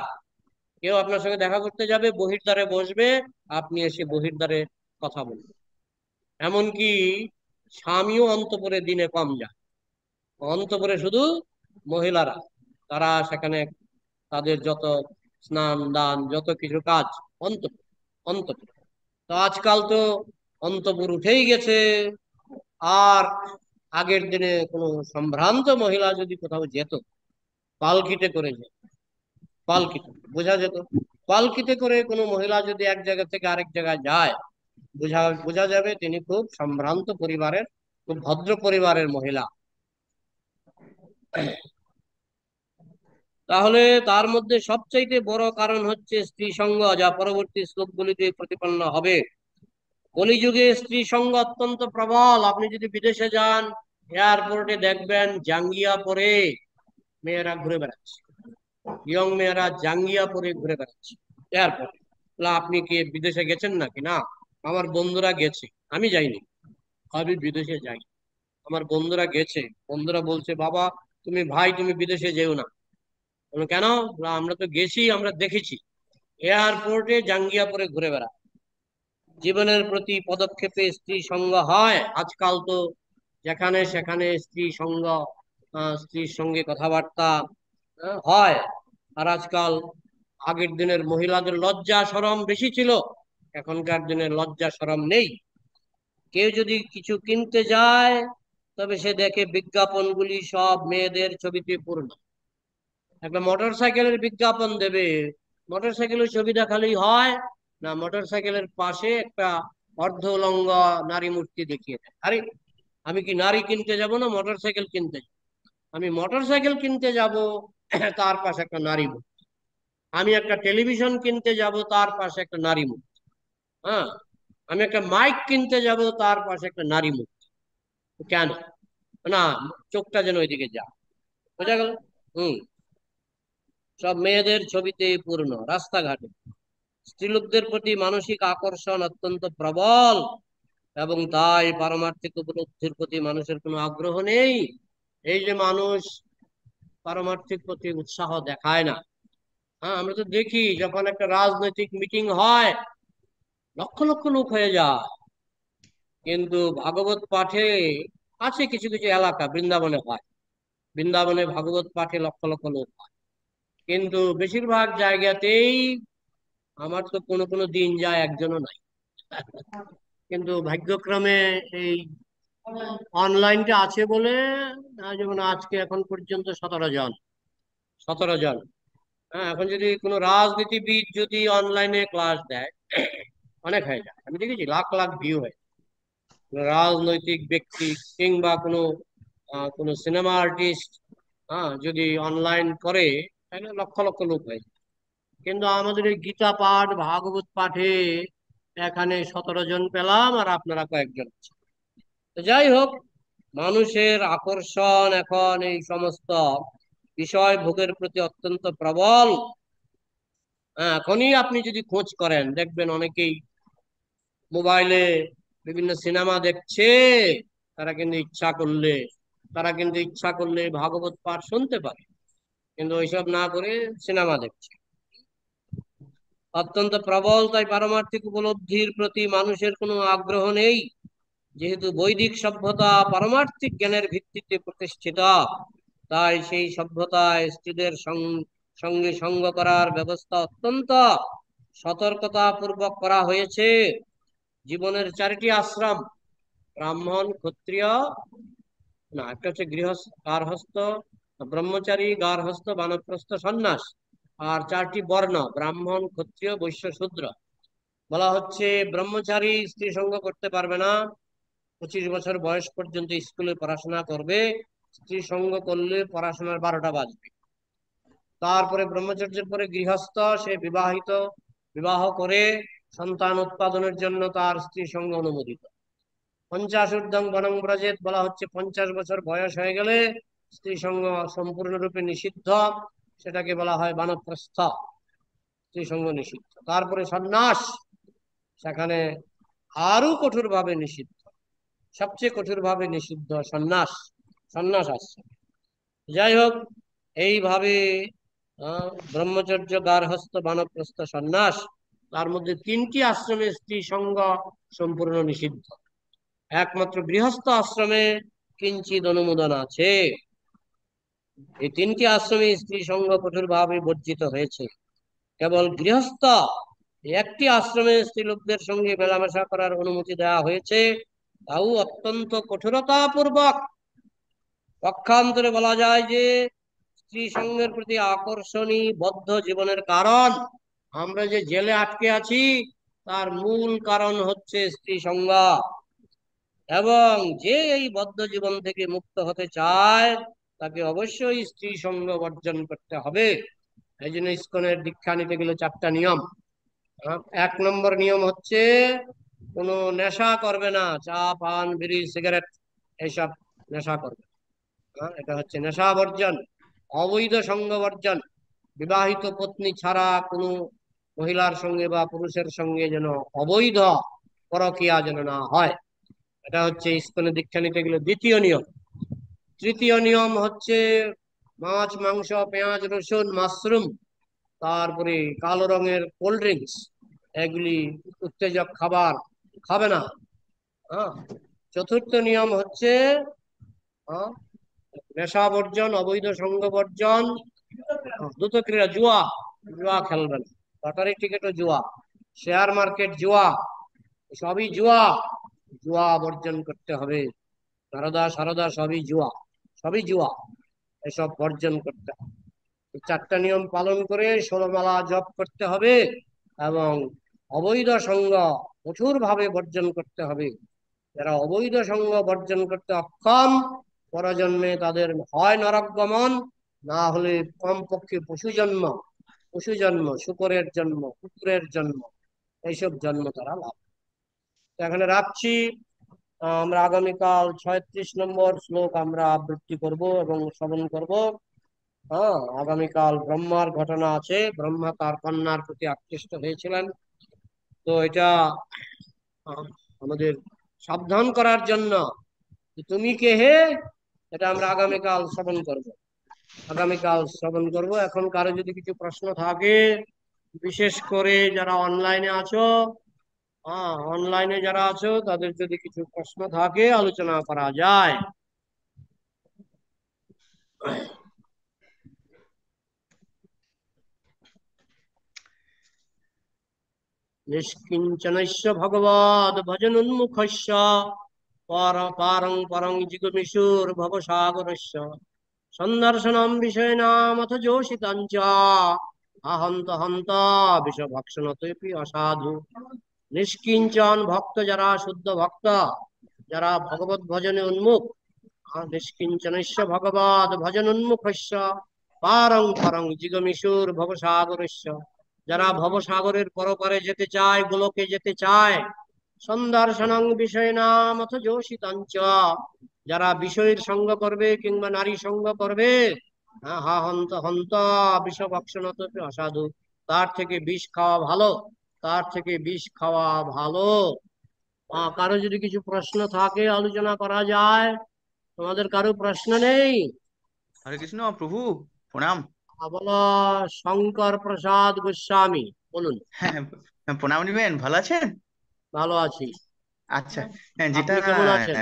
কেউ আপনার সঙ্গে দেখা করতে যাবে, বহির্দ্বারে বসবে, আপনি এসে বহির্দ্বারে কথা বলবেন। এমনকি স্বামীও অন্তপুরে দিনে কম যায়, অন্তপুরে শুধু মহিলারা, তারা সেখানে তাদের যত স্নান দান যত কিছু কাজ অন্তপুর, অন্তপুর। তো আজকাল তো অন্তপুর উঠেই গেছে। আর আগের দিনে কোনো সম্ভ্রান্ত মহিলা যদি কোথাও যেত, পালকিতে করে যেত, পালকিতে বোঝা যেত, পালকিতে করে কোনো মহিলা যদি এক জায়গা থেকে আরেক জায়গায় যায়, বোঝা বোঝা যাবে তিনি খুব সম্ভ্রান্ত পরিবারের, খুব ভদ্র পরিবারের মহিলা। তাহলে তার মধ্যে সবচাইতে বড় কারণ হচ্ছে স্ত্রী সঙ্গ, যা পরবর্তী শ্লোকগুলিতে প্রতিপন্ন হবে। কলিযুগে স্ত্রী সঙ্গ অত্যন্ত প্রবল। আপনি যদি বিদেশে যান, এয়ারপোর্টে দেখবেন জাঙ্গিয়া পরে মেয়েরা ঘুরে বেড়াচ্ছে, ইয়ং মেয়েরা জাঙ্গিয়া পরে ঘুরে বেড়াচ্ছে এয়ারপোর্টে। আপনি কি বিদেশে গেছেন নাকি? না, আমার বন্ধুরা গেছে, আমি যাইনি, আমি বিদেশে যাই, আমার বন্ধুরা গেছে, বন্ধুরা বলছে বাবা তুমি, ভাই তুমি বিদেশে যেও না। কেন? আমরা তো গেছি, আমরা দেখেছি এয়ারপোর্টে জাঙ্গিয়া পরে ঘুরে বেড়া। জীবনের প্রতি পদক্ষেপে স্ত্রী সঙ্গ হয় আজকাল তো, যেখানে সেখানে স্ত্রী সঙ্গ, স্ত্রীর সঙ্গে কথাবার্তা হয়। আর আজকাল আগের দিনের মহিলাদের লজ্জা শরম বেশি ছিল, এখনকার দিনের লজ্জা শরম নেই। কেউ যদি কিছু কিনতে যায়, তবে সে দেখে বিজ্ঞাপনগুলি সব মেয়েদের ছবিতে পূর্ণ। একটা মোটর সাইকেলের বিজ্ঞাপন দেবে, মোটর সাইকেলের ছবি দেখালেই হয় না, মোটর সাইকেলের পাশে একটা অর্ধ উলঙ্গ নারী মূর্তি দেখিয়ে দেয়। আরে আমি কি নারী কিনতে যাব না মোটর সাইকেল কিনতে যাব? আমি মোটর সাইকেল কিনতে যাব, তার পাশে একটা নারী মূর্তি। আমি একটা টেলিভিশন কিনতে যাব, তার পাশে একটা নারী মূর্তি। হ্যাঁ, আমি একটা মাইক কিনতে যাব, তার পাশে একটা নারী মূর্তি। কেন? না, চোখটা যেন ওইদিকে যা, বোঝা গেল? হম, সব মেয়েদের ছবিতে পূর্ণ রাস্তাঘাটে। স্ত্রীলোকদের প্রতি মানসিক আকর্ষণ অত্যন্ত প্রবল, এবং তাই পারমার্থিক উপলব্ধির প্রতি মানুষের কোনো আগ্রহ নেই। এই যে মানুষ পারমার্থিক প্রতি উৎসাহ দেখায় না। আমরা তো দেখি যখন একটা রাজনৈতিক মিটিং হয়, লক্ষ লক্ষ লোক হয়ে যায়, কিন্তু ভাগবত পাঠে আছে কিছু কিছু এলাকা, বৃন্দাবনে হয়, বৃন্দাবনে ভাগবত পাঠে লক্ষ লক্ষ লোক হয়, কিন্তু বেশিরভাগ জায়গাতেই আমার তো কোনো কোনো দিন যায় একজনও নাই। কিন্তু ভাগ্যক্রমে এই অনলাইনটা আছে বলে যেমন আজকে এখন পর্যন্ত 17 জন, 17 জন। হ্যাঁ, এখন যদি কোনো রাজনীতিবিদ যদি অনলাইনে ক্লাস দেয় অনেক হয়ে যায়, আমি দেখেছি লাখ লাখ ভিউ হয়। কোনো রাজনৈতিক ব্যক্তি কিংবা কোনো কোনো সিনেমা আর্টিস্ট যদি অনলাইন করে তাহলে লক্ষ লক্ষ লোক হয়। কিন্তু আমাদের এই গীতা পাঠ ভাগবত পাঠে এখানে 17 জন পেলাম, আর আপনারা কয়েকজন। তো যাই হোক, মানুষের আকর্ষণ এখন এই সমস্ত বিষয় ভোগের প্রতি অত্যন্ত প্রবল। হ্যাঁ, এখনই আপনি যদি খোঁজ করেন দেখবেন অনেকেই মোবাইলে বিভিন্ন সিনেমা দেখছে। তারা কিন্তু ইচ্ছা করলে ভাগবত পাঠ শুনতে পারে, কিন্তু ওইসব না করে সিনেমা দেখছে। অত্যন্ত প্রবল, তাই পারমার্থিক উপলব্ধির প্রতি মানুষের কোনো আগ্রহ নেই। যেহেতু বৈদিক সভ্যতা পারমার্থিক জ্ঞানের ভিত্তিতে প্রতিষ্ঠিত, তাই সেই সভ্যতায় স্ত্রীদের সঙ্গে সঙ্গ করার ব্যবস্থা অত্যন্ত সতর্কতা পূর্বক করা হয়েছে। জীবনের 4টি আশ্রম, ব্রাহ্মণ, ক্ষত্রিয়, না একটা হচ্ছে গৃহস্থ, গার্হস্থ, ব্রহ্মচারী, গার্হস্থ, বানপ্রস্থ, সন্ন্যাস, আর 4টি বর্ণ ব্রাহ্মণ, ক্ষত্রিয়, বৈশ্য, শূদ্র। বলা হচ্ছে ব্রহ্মচারী স্ত্রী সঙ্গ করতে পারবে না, 25 বছর বয়স পর্যন্ত স্কুলে পড়াশোনা করবে। স্ত্রী সঙ্গ করলে পড়াশোনার 12টা বাজবে। তারপরে ব্রহ্মচর্যের পরে গৃহস্থ, সে বিবাহ করে সন্তান উৎপাদনের জন্য তার স্ত্রী সঙ্গ অনুমোদিত। 50 ঊর্ধ্বং বনং ব্রজেত, বলা হচ্ছে 50 বছর বয়স হয়ে গেলে স্ত্রী সঙ্গ সম্পূর্ণরূপে নিষিদ্ধ, সেটাকে বলা হয় বানপ্রস্থ, স্ত্রী সঙ্গ নিষিদ্ধ। তারপরে সন্ন্যাস, সেখানে আরো কঠোরভাবে নিষিদ্ধ, সবচেয়ে কঠোরভাবে নিষিদ্ধ সন্ন্যাস আসছে। যাই হোক, এইভাবে ব্রহ্মচর্য, গার্হস্থ, বানপ্রস্থ, সন্ন্যাস, তার মধ্যে 3টি আশ্রমে স্ত্রী সঙ্গ সম্পূর্ণ নিষিদ্ধ। একমাত্র গৃহস্থ আশ্রমে কিঞ্চিৎ অনুমোদন আছে। এই 3টি আশ্রমে স্ত্রী সঙ্গ কঠোরভাবে বর্জিত হয়েছে। কেবল গৃহস্থ একটি আশ্রমে স্ত্রী লোকদের সঙ্গে মেলামেশা করার অনুমতি দেওয়া হয়েছে, তাও অত্যন্ত কঠোরতা পূর্বক। পক্ষান্তরে বলা যায় যে স্ত্রী সঙ্গের প্রতি আকর্ষণী বদ্ধ জীবনের কারণ, আমরা যে জেলে আটকে আছি তার মূল কারণ হচ্ছে স্ত্রী সঙ্গ, এবং যে এই বদ্ধ জীবন থেকে মুক্ত হতে চায় তাকে অবশ্যই স্ত্রী সঙ্গ বর্জন করতে হবে। এই জন্য ইস্কনের দীক্ষা নিতে গেলে 4টা নিয়ম। 1 নম্বর নিয়ম হচ্ছে কোনো নেশা করবে না, চা, পান, বিড়ি, সিগারেট এইসব নেশা করবে। এটা হচ্ছে নেশা বর্জন। অবৈধ সঙ্গ বর্জন, বিবাহিত পত্নী ছাড়া কোনো মহিলার সঙ্গে বা পুরুষের সঙ্গে যেন অবৈধ পরকীয়া যেন না হয়। এটা হচ্ছে ইস্কনে দীক্ষা নিতে গেলে 2য় নিয়ম। 3য় নিয়ম হচ্ছে মাছ, মাংস, পেঁয়াজ, রসুন, মাশরুম, তারপরে কালো রঙের কোল্ড ড্রিঙ্কস, এগুলি উত্তেজক খাবার খাবে না। 4র্থ নিয়ম হচ্ছে নেশা বর্জন, অবৈধ সঙ্গ বর্জন, দ্রুত ক্রীড়া, জুয়া খেলবেন, লটারি টিকিটও জুয়া, শেয়ার মার্কেট জুয়া, সবই জুয়া বর্জন করতে হবে। সারদা সবই জুয়া, এসব বর্জন করতে হবে। 4টা নিয়ম পালন করে 16 মালা জপ করতে হবে এবং অবৈধ সঙ্গ কঠোর ভাবে বর্জন করতে হবে। যারা অবৈধ সঙ্গ বর্জন করতে অক্ষম, পরজন্মে তাদের হয় নরক গমন, না হলে কমপক্ষে পশু জন্ম, শূকরের জন্ম, কুকুরের জন্ম, এইসব জন্ম তারা লাভ। এখানে রাখছি। আমরা আগামীকাল 36 নম্বর শ্লোক আমরা আবৃত্তি করব এবং শ্রবণ করব। আগামীকাল ব্রহ্মার ঘটনা আছে। ব্রহ্মা তার কন্যার প্রতি আকৃষ্ট হয়েছিলেন, তো এটা আমাদের সাবধান করার জন্য, তুমি কে হে, এটা আমরা আগামীকাল শ্রবণ করব। এখন কারো যদি কিছু প্রশ্ন থাকে, বিশেষ করে যারা অনলাইনে যারা আছো, তাদের যদি কিছু প্রশ্ন থাকে আলোচনা করা যায়। নিষ্কিঞ্চনস্য ভগবদ ভজনোন্মুখস্য পারং পরং জিগমিষুর ভবসাগরস্য সন্দর্শনম বিষয়নামথ যোষিতং চ আহন্ত হন্ত বিষভক্ষণতেপি অসাধু। নিষ্কিঞ্চন ভক্ত যারা, শুদ্ধ ভক্ত যারা ভগবত ভজনে উন্মুখ, নিষ্কিঞ্চনস্য ভগবদ ভজন উন্মুখস্য পারং পরং জিগমিষুর ভবসাগরস্য, যারা ভবসাগরের পরপারে যেতে চায়, গোলকে যেতে চায়। সন্দর্শনং বিষয়নামথ যোষিতং চ, যারা বিষয়ের সঙ্গ করবে কিংবা নারী সঙ্গ করবে, হা হন্ত হন্ত বিষভক্ষণত অসাধু, তার থেকে বিষ খাওয়া ভালো, তার থেকে বিষ খাওয়া ভালো। কারো যদি কিছু প্রশ্ন থাকে আলোচনা করা যায়। তোমাদের কারো প্রশ্ন নেই? হরে কৃষ্ণ প্রভু, প্রণাম। বলো। শঙ্কর প্রসাদ গোস্বামী, বলুন। হ্যাঁ, প্রণাম নিবেন। ভালো আছেন? ভালো আছি। আচ্ছা, যেটা আপনি কেমন আছেন?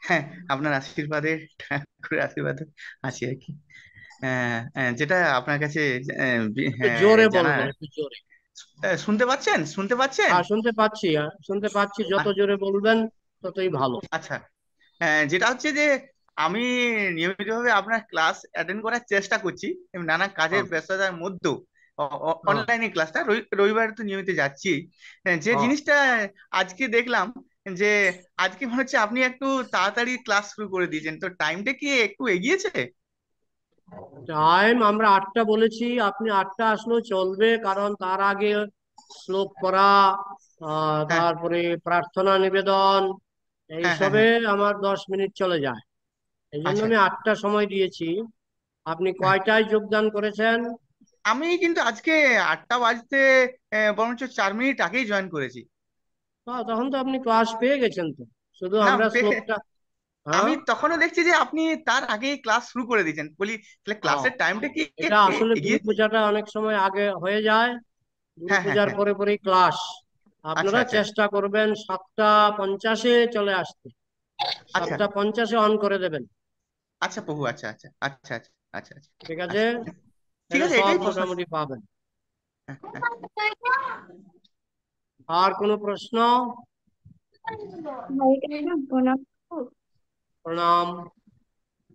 হ্যাঁ, আপনার আশীর্বাদে, ঠাকুরের আশীর্বাদে আছি আর কি। যেটা আপনার কাছে একটু জোরে জানার, বলবেন, একটু জোরে। শুনতে পাচ্ছেন? শুনতে পাচ্ছেন? হ্যাঁ, শুনতে পাচ্ছি, শুনতে পাচ্ছি। যত জোরে বলবেন ততই ভালো। আচ্ছা, যেটা হচ্ছে যে আমি নিয়মিতভাবে আপনার ক্লাস অ্যাটেন্ড করার চেষ্টা করছি, নানা কাজের হ্যাঁ, ব্যস্ততার মধ্যেও। হ্যাঁ, অনলাইনে ক্লাসটা রবিবারে তো নিয়মিত যাচ্ছি। যে হ্যাঁ। জিনিসটা আজকে দেখলাম, যে আজকে মনে হচ্ছে আপনি একটু তাড়াতাড়ি ক্লাস শুরু করে দিয়েছেন, তো টাইমটা কি একটু এগিয়েছে? টাইম আমরা 8টা বলেছি, আপনি 8টা আসলেও চলবে, কারণ তার আগে শ্লোক পড়া, হ্যাঁ, তারপরে প্রার্থনা নিবেদন, হ্যাঁ, হ্যাঁ, এইসবে হ্যাঁ। আমার 10 মিনিট চলে যায়। এই জন্য আচ্ছা, আমি 8টা সময় দিয়েছি। আপনি হ্যাঁ। কয়টায় যোগদান করেছেন? আমি কিন্তু আজকে 8টা বাজতে বরঞ্চ 4 মিনিট আগেই জয়েন করেছি। তখন তো আপনি ক্লাস পেয়ে গেছেন তো, শুধু না, আমরা শ্লোকটা। আমি হ্যাঁ, তখনও দেখছি যে আপনি তার আগেই ক্লাস শুরু করে দিয়েছেন। বলি তাহলে হ্যাঁ। ক্লাসের টাইমটা কি এটা একটু আসলে গুরু এগিয়েছে? পূজাটা অনেক সময় আগে হয়ে যায়। গুরু হ্যাঁ, হ্যাঁ, পূজার হ্যাঁ। পরে পরেই ক্লাস। আচ্ছা, আপনারা আচ্ছা, চেষ্টা করবেন 7টা 50-এ চলে আসতে। আচ্ছা, 7টা 50-এ অন করে দেবেন। আচ্ছা প্রভু, আচ্ছা, আচ্ছা, আচ্ছা, আচ্ছা, আচ্ছা, আচ্ছা, ঠিক আছে? আচ্ছা। ঠিক তাহলে আছে, সব এটাই প্রশ্ন। মোটামুটি পাবেন। হ্যাঁ, হ্যাঁ। আর কোনো প্রশ্ন? হরে কৃষ্ণ, প্রণাম প্রভু। প্রণাম।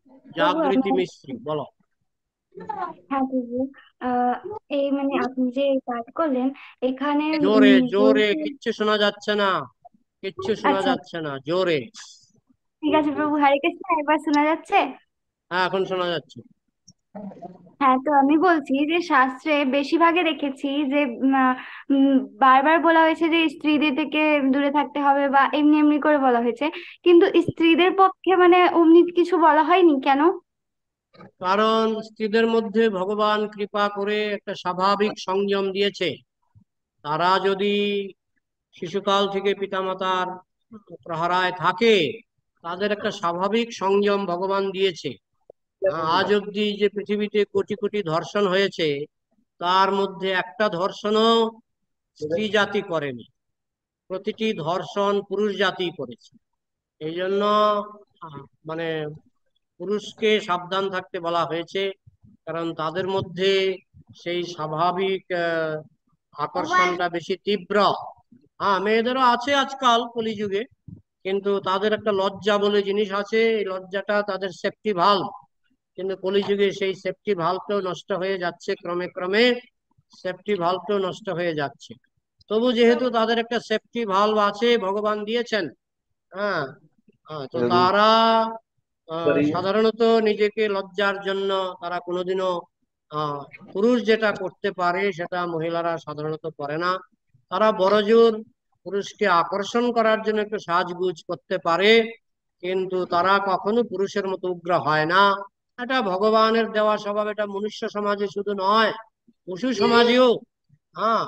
প্রভু জাগৃতি আমার, মিস্ত্রি, বলো। হ্যাঁ প্রভু, আহ এই মানে আপনি যে পাঠ করলেন এখানে জোরে জোরে, বলতে, কিচ্ছু শোনা যাচ্ছে না, কিচ্ছু শোনা আচ্ছা যাচ্ছে না, জোরে। ঠিক আছে প্রভু। হরে কৃষ্ণ, এবার শোনা যাচ্ছে? হ্যাঁ, এখন শোনা যাচ্ছে। হ্যাঁ, তো আমি বলছি যে শাস্ত্রে বেশিরভাগে দেখেছি যে বারবার বলা হয়েছে যে স্ত্রীদের থেকে দূরে থাকতে হবে, বা এমনি এমনি করে বলা হয়েছে, কিন্তু স্ত্রীদের পক্ষে মানে অমনি কিছু বলা হয়নি কেন? কারণ স্ত্রীদের মধ্যে ভগবান কৃপা করে একটা স্বাভাবিক সংযম দিয়েছে। তারা যদি শিশুকাল থেকে পিতামাতার প্রহারায় থাকে, তাদের একটা স্বাভাবিক সংযম ভগবান দিয়েছে। আজ অব্দি যে পৃথিবীতে কোটি কোটি ধর্ষণ হয়েছে, তার মধ্যে একটা ধর্ষণও স্ত্রী জাতি করেনি, প্রতিটি ধর্ষণ পুরুষ জাতি করেছে। এই জন্য মানে পুরুষকে সাবধান থাকতে বলা হয়েছে, কারণ তাদের মধ্যে সেই স্বাভাবিক আকর্ষণটা বেশি তীব্র। হ্যাঁ, মেয়েদেরও আছে আজকাল কলিযুগে, কিন্তু তাদের একটা লজ্জা বলে জিনিস আছে, এই লজ্জাটা তাদের সেফটি ভাল্ব। কিন্তু কলিযুগে সেই সেফটি ভাল্বটাও নষ্ট হয়ে যাচ্ছে, ক্রমে ক্রমে সেফটি ভাল্বটাও নষ্ট হয়ে যাচ্ছে। তবু যেহেতু তাদের একটা সেফটি ভাল্ব আছে, ভগবান দিয়েছেন। হ্যাঁ, তো তারা সাধারণত নিজেকে লজ্জার জন্য তারা কোনোদিনও আহ পুরুষ যেটা করতে পারে সেটা মহিলারা সাধারণত করে না। তারা বড়জোর পুরুষকে আকর্ষণ করার জন্য একটু সাজগুজ করতে পারে, কিন্তু তারা কখনো পুরুষের মতো উগ্র হয় না। এটা ভগবানের দেওয়া স্বভাব। এটা মনুষ্য সমাজে শুধু নয়, পশু সমাজেও। হ্যাঁ,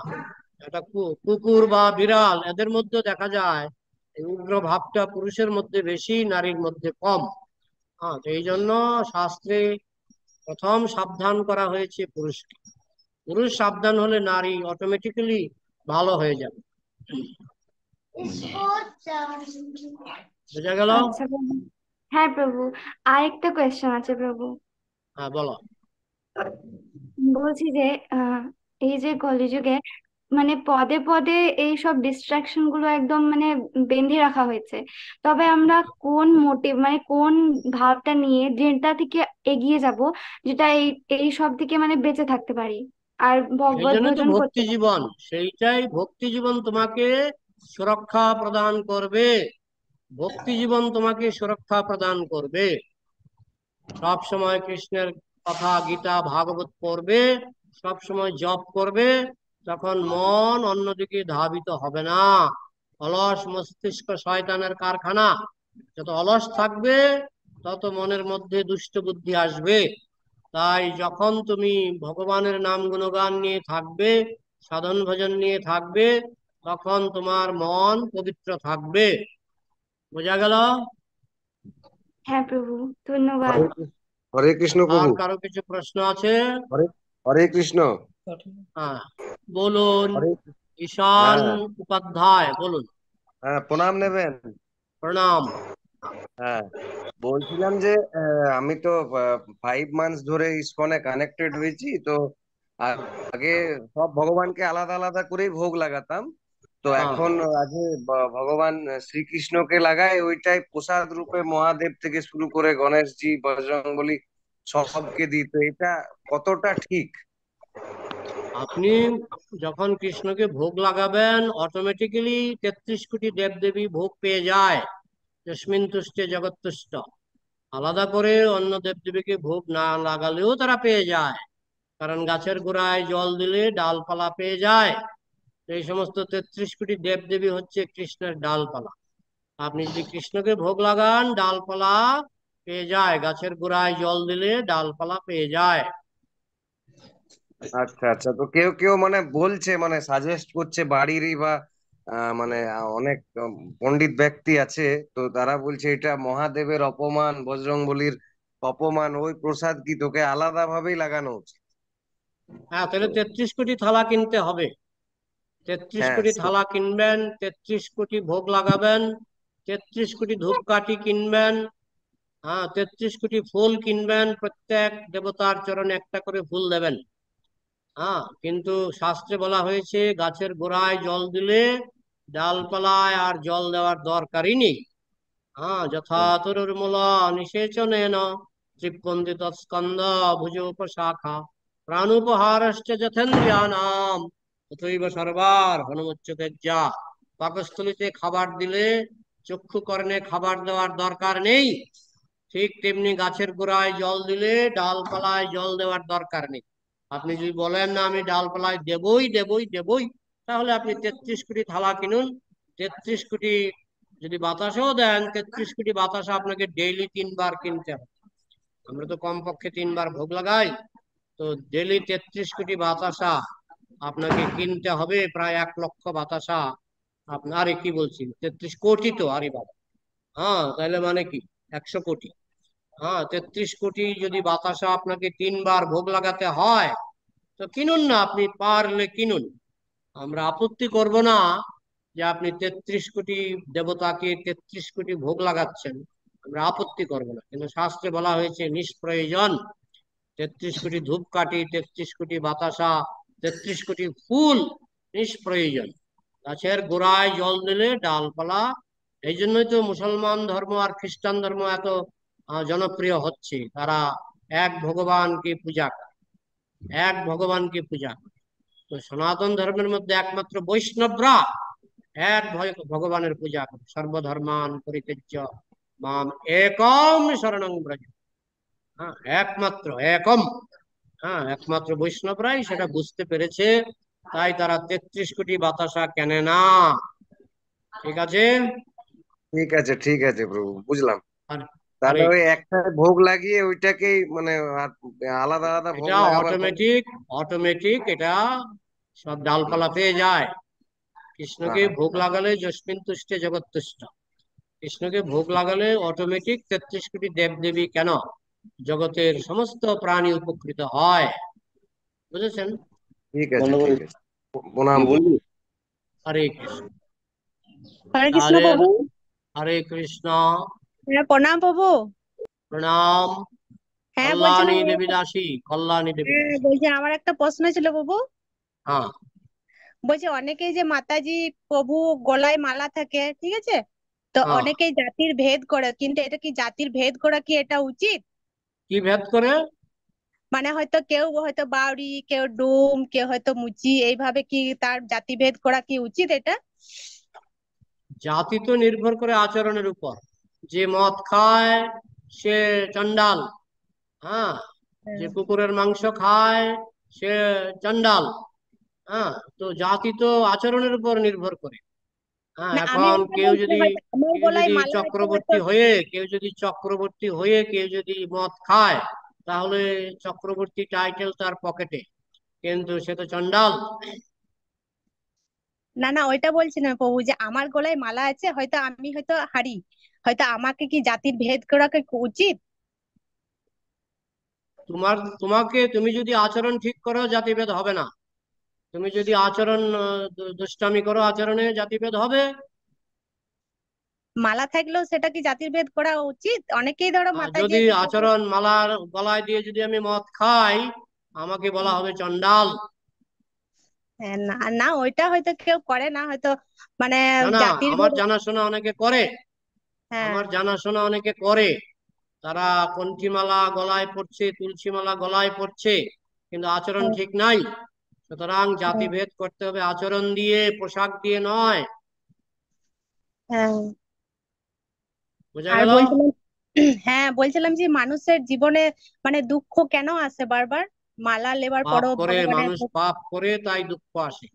এটা কুকুর বা বিড়াল, এদের মধ্যে দেখা যায় এই উগ্র ভাবটা পুরুষের মধ্যে বেশি, নারীর মধ্যে কম। হ্যাঁ, তো এই জন্য শাস্ত্রে প্রথম সাবধান করা হয়েছে পুরুষকে। পুরুষ সাবধান হলে নারী অটোমেটিক্যালি ভালো হয়ে যাবে। বুঝা গেল? আচ্ছা প্রভু। হ্যাঁ প্রভু, আরেকটা কোয়েশ্চেন আছে প্রভু। হ্যাঁ বলো। বলছি যে এই যে কলিযুগে মানে পদে পদে এই সব ডিস্ট্রাকশন গুলো একদম মানে বেঁধে রাখা হয়েছে। তবে আমরা কোন মোটিভ মানে কোন ভাবটা নিয়ে যেটা থেকে এগিয়ে যাব, যেটা এই এই সব থেকে মানে বেঁচে থাকতে পারি আর সেই ভগবত জন্য তো ভজন করতে ভক্তি পারি। জীবন, সেইটাই ভক্তি জীবন তোমাকে সুরক্ষা প্রদান করবে। ভক্তি জীবন তোমাকে সুরক্ষা প্রদান করবে। সব সময় কৃষ্ণের কথা, গীতা ভাগবত পড়বে, সব সময় জপ করবে, তখন মন অন্যদিকে ধাবিত হবে না। অলস মস্তিষ্ক শয়তানের কারখানা। যত অলস থাকবে তত মনের মধ্যে দুষ্ট বুদ্ধি আসবে। তাই যখন তুমি ভগবানের নাম গুণগান নিয়ে থাকবে, সাধন ভজন নিয়ে থাকবে, তখন তোমার মন পবিত্র থাকবে। বোঝা গেল? হ্যাঁ প্রভু, ধন্যবাদ। হরে হরে কৃষ্ণ আর প্রভু। কারো কিছু প্রশ্ন আছে? হরে হরে কৃষ্ণ। হ্যাঁ বলুন। হরে ঈশান হ্যাঁ উপাধ্যায় বলুন। হ্যাঁ, প্রণাম নেবেন। প্রণাম। হ্যাঁ, বলছিলাম যে আমি তো 5 মান্থস ধরে ইসকনে কানেক্টেড হয়েছি তো। আগে সব ভগবানকে আলাদা আলাদা করেই ভোগ লাগাতাম। তো হ্যাঁ এখন আগে ভগবান শ্রীকৃষ্ণকে লাগাই, ওইটাই প্রসাদ রূপে মহাদেব থেকে শুরু করে গণেশজি বজরংবলী সবকে দিই। তো এটা কতটা ঠিক? আপনি যখন কৃষ্ণকে ভোগ লাগাবেন, অটোমেটিক্যালি 33 কোটি দেবদেবী ভোগ পেয়ে যায়। যস্মিন তুষ্টে জগৎ তুষ্ট। আলাদা করে অন্য দেবদেবীকে ভোগ না লাগালেও তারা পেয়ে যায়। কারণ গাছের গোড়ায় জল দিলে ডালপালা পেয়ে যায়। এই সমস্ত 33 কোটি দেবদেবী হচ্ছে কৃষ্ণের ডালপালা। আপনি যদি কৃষ্ণকে ভোগ লাগান, ডালপালা পেয়ে যায়। গাছের গোড়ায় জল দিলে ডালপালা পেয়ে যায়। আচ্ছা আচ্ছা, তো কেউ কেউ মানে বলছে, মানে সাজেস্ট করছে বাড়িরই বা মানে অনেক পণ্ডিত ব্যক্তি আছে, তো তারা বলছে এটা মহাদেবের অপমান, বজরংবলীর অপমান, ওই প্রসাদ কি তোকে আলাদা ভাবেই লাগানো উচিত? হ্যাঁ, তাহলে তো 33 কোটি থালা কিনতে হবে। তেত্রিশ হ্যাঁ কোটি থালা কিনবেন, 33 কোটি ভোগ লাগাবেন, 33 কোটি ধূপকাঠি কিনবেন। হ্যাঁ, 33 কোটি ফুল কিনবেন, প্রত্যেক দেবতার চরণে একটা করে ফুল দেবেন। হ্যাঁ, কিন্তু শাস্ত্রে বলা হয়েছে গাছের গোড়ায় জল দিলে ডালপালায় আর জল দেওয়ার দরকারই নেই। হ্যাঁ, যথা তরুর্মূল নিষেচনেন তৃপ্পন্তি তৎস্কন্দ ভুজোপশাখা প্রাণুপহারশ্চ যথেন্দ্রিয়ানাম তথৈব সর্বার হনুমুচ্যতে যা। পাকস্থলীতে খাবার দিলে চক্ষু কর্ণে খাবার দেওয়ার দরকার নেই, ঠিক তেমনি গাছের গোড়ায় জল দিলে ডালপালায় জল দেওয়ার দরকার নেই। আপনি যদি বলেন না আমি ডালপালায় দেবই দেবই দেবই, তাহলে আপনি 33 কোটি থালা কিনুন। 33 কোটি যদি বাতাসাও দেন, 33 কোটি বাতাসা আপনাকে ডেইলি 3 বার কিনতে হবে। আমরা তো কমপক্ষে 3 বার ভোগ লাগাই। তো ডেইলি 33 কোটি বাতাসা আপনাকে কিনতে হবে, প্রায় 1 লক্ষ বাতাসা। আপনার আরে কি বলছি, 33 কোটি তো আরে বাবা। হ্যাঁ, তাহলে মানে কি 100 কোটি। হ্যাঁ, 33 কোটি যদি বাতাসা আপনাকে 3 বার ভোগ লাগাতে হয়, তো কিনুন না, আপনি পারলে কিনুন। আমরা আপত্তি করব না যে আপনি 33 কোটি দেবতাকে 33 কোটি ভোগ লাগাচ্ছেন, আমরা আপত্তি করব না। কিন্তু শাস্ত্রে বলা হয়েছে নিষ্প্রয়োজন 33 কোটি ধূপকাঠি, 33 কোটি বাতাসা, 33 কোটি ফুল নিষ্প্রয়োজন। গাছের গোড়ায় জল দিলে ডালপালা। এই জন্যই তো মুসলমান ধর্ম আর খ্রিস্টান ধর্ম এত জনপ্রিয় হচ্ছে। তারা এক ভগবানকে পূজা করে, এক ভগবানকে পূজা করে। তো সনাতন ধর্মের মধ্যে একমাত্র বৈষ্ণবরা এক ভগবানের পূজা করে। সর্বধর্মান পরিত্যজ্য মাম একম শরণং ব্রজ। হ্যাঁ, একমাত্র একম। হ্যাঁ, একমাত্র বৈষ্ণবরাই সেটা বুঝতে পেরেছে। তাই তারা 33 কোটি বাতাসা কেনে না। ঠিক আছে? ঠিক আছে, ঠিক আছে প্রভু, বুঝলাম। আর তাহলে আরে ওই একটা ভোগ লাগিয়ে ওইটাকেই মানে আলাদা আলাদা ভোগ এটা লাগাবার অটোমেটিক, অটোমেটিক এটা সব ডালপালা পেয়ে যায়। কৃষ্ণকে ভোগ লাগালে যস্মিন তুষ্টে জগৎ তুষ্ট। কৃষ্ণকে ভোগ লাগালে অটোমেটিক 33 কোটি দেবদেবী কেন, জগতের সমস্ত প্রাণী উপকৃত হয়। বুঝেছেন? ঠিক আছে, ঠিক আছে, প্রণাম। হরে কৃষ্ণ। হরে কৃষ্ণ তাহলে প্রভু। হরে কৃষ্ণ। হ্যাঁ, প্রণাম প্রভু। প্রণাম। হ্যাঁ কল্যাণী বলছিলাম দেবী দাসী, কল্যাণী দেবী হ্যাঁ দাসী। বলছি আমার একটা প্রশ্ন ছিল বাবু। হ্যাঁ, বলছি অনেকেই যে মাতাজি প্রভু গলায় মালা থাকে, ঠিক আছে, তো হ্যাঁ। অনেকেই জাতির ভেদ করে, কিন্তু এটা কি জাতির ভেদ করা কি এটা উচিত? কি ভেদ করে? মানে হয়তো কেউ হয়তো বাউরি, কেউ ডুম, কেউ হয়তো মুচি, এইভাবে কি তার জাতি ভেদ করা কি উচিত এটা? জাতি তো নির্ভর করে আচরণের উপর। যে মদ খায় সে চন্ডাল, হ্যাঁ। যে হ্যাঁ। কুকুরের মাংস খায় সে চন্ডাল, হ্যাঁ। তো জাতি তো আচরণের উপর নির্ভর করে। হ্যাঁ, না আমি এখন ওইটা বলছি না, হয়তো আমার কেউ গলায় যদি মালা আছে হয়তো। চক্রবর্তী হয়ে কেউ যদি মদ খায়, তাহলে চক্রবর্তী টাইটেল তার পকেটে, কিন্তু সে তো চন্ডাল। না না, ওইটা বলছি না প্রভু, যে আমার গলায় মালা আছে, হয়তো আমি হয়তো হারি, হয়তো আমাকে কি জাতির ভেদ করা কি উচিত? তুমি যদি আচরণ ঠিক করো, জাতিভেদ হবে না। তুমি যদি আচরণ দুষ্টামি করো, আচরণে জাতিভেদ হবে। মালা থাকলেও সেটা কি জাতির ভেদ করা উচিত? অনেকেই ধরো আর মাতাজি যদি একটু আচরণ মালার গলায় দিয়ে যদি আমি মদ খাই, আমাকে বলা হবে চন্ডাল। হ্যাঁ, না না, ওইটা হয়তো কেউ করে না হয়তো, মানে না, না, জাতির আমার ভেদ। জানাশোনা অনেকে করে। হ্যাঁ। আমার জানাশোনা অনেকে করে। তারা কণ্ঠিমালা গলায় পড়ছে, তুলসী মালা গলায় পড়ছে, কিন্তু আচরণ হ্যাঁ, ঠিক নাই। সুতরাং হ্যাঁ, জাতিভেদ করতে হবে আচরণ দিয়ে, পোশাক দিয়ে নয়। হ্যাঁ। বোঝা আর গেল? বলছিলাম, হ্যাঁ বলছিলাম যে মানুষের জীবনে মানে দুঃখ কেন আসে বারবার মালা লেবার পরও ভগবানের মানুষ পাপ করে, তাই দুঃখ আসে।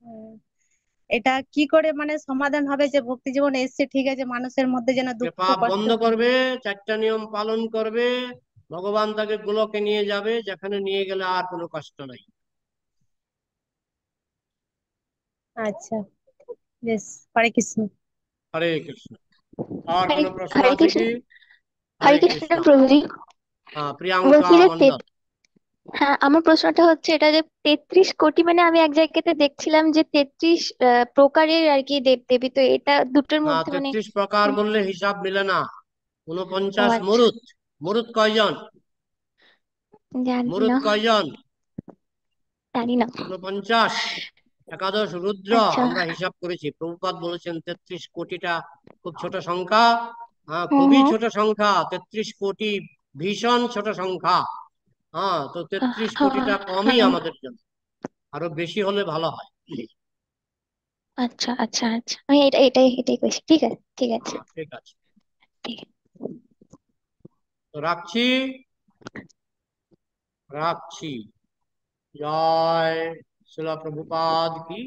হ্যাঁ, এটা কি করে মানে সমাধান হবে, যে ভক্তি জীবন এসছে ঠিক আছে, মানুষের মধ্যে যেন সে দুঃখ পাপ কষ্ট। বন্ধ করবে, 4টা নিয়ম পালন করবে, ভগবান তাকে গোলকে নিয়ে যাবে, যেখানে নিয়ে গেলে আর কোনো কষ্ট নাই। আচ্ছা, বেশ, হরে কৃষ্ণ। হরে কৃষ্ণ। আর হরে কোনো প্রশ্ন হরে আছে কৃষ্ণ। কি? হরে হরে কৃষ্ণ কৃষ্ণ। প্রভুজি। হ্যাঁ, প্রিয়াঙ্কা বলছি যে মন্ডল। হ্যাঁ, আমার প্রশ্নটা হচ্ছে এটা যে 33 কোটি, মানে আমি এক জায়গাতে দেখছিলাম যে 33 প্রকারের আর কি দেব দেবী, তো এটা দুটোর হ্যাঁ, মধ্যে মানে 33 প্রকার বললে হিসাব মিলে না। ও 49 আচ্ছা, মুরুত। মুরুত কয়জন? জানি মুরুত না, কয়জন? জানি না। 49। একাদশ রুদ্র আচ্ছা। আমরা হিসাব করেছি। প্রভুপাদ বলেছেন 33 কোটিটা খুব ছোট সংখ্যা। হ্যাঁ, হুম খুবই হুম। ছোট সংখ্যা। 33 কোটি ভীষণ ছোট সংখ্যা। হ্যাঁ, তো 33 কোটিটা কমই হ্যাঁ। আমাদের জন্য। আরো বেশি হলে ভালো হয়। আচ্ছা আচ্ছা আচ্ছা, আমি এটাই এটাই কইছি, ঠিক আছে ঠিক আছে। হ্যাঁ, ঠিক আছে। ঠিক আছে। তো রাখছি। রাখছি। জয় শিলা প্রভুপাদ কি।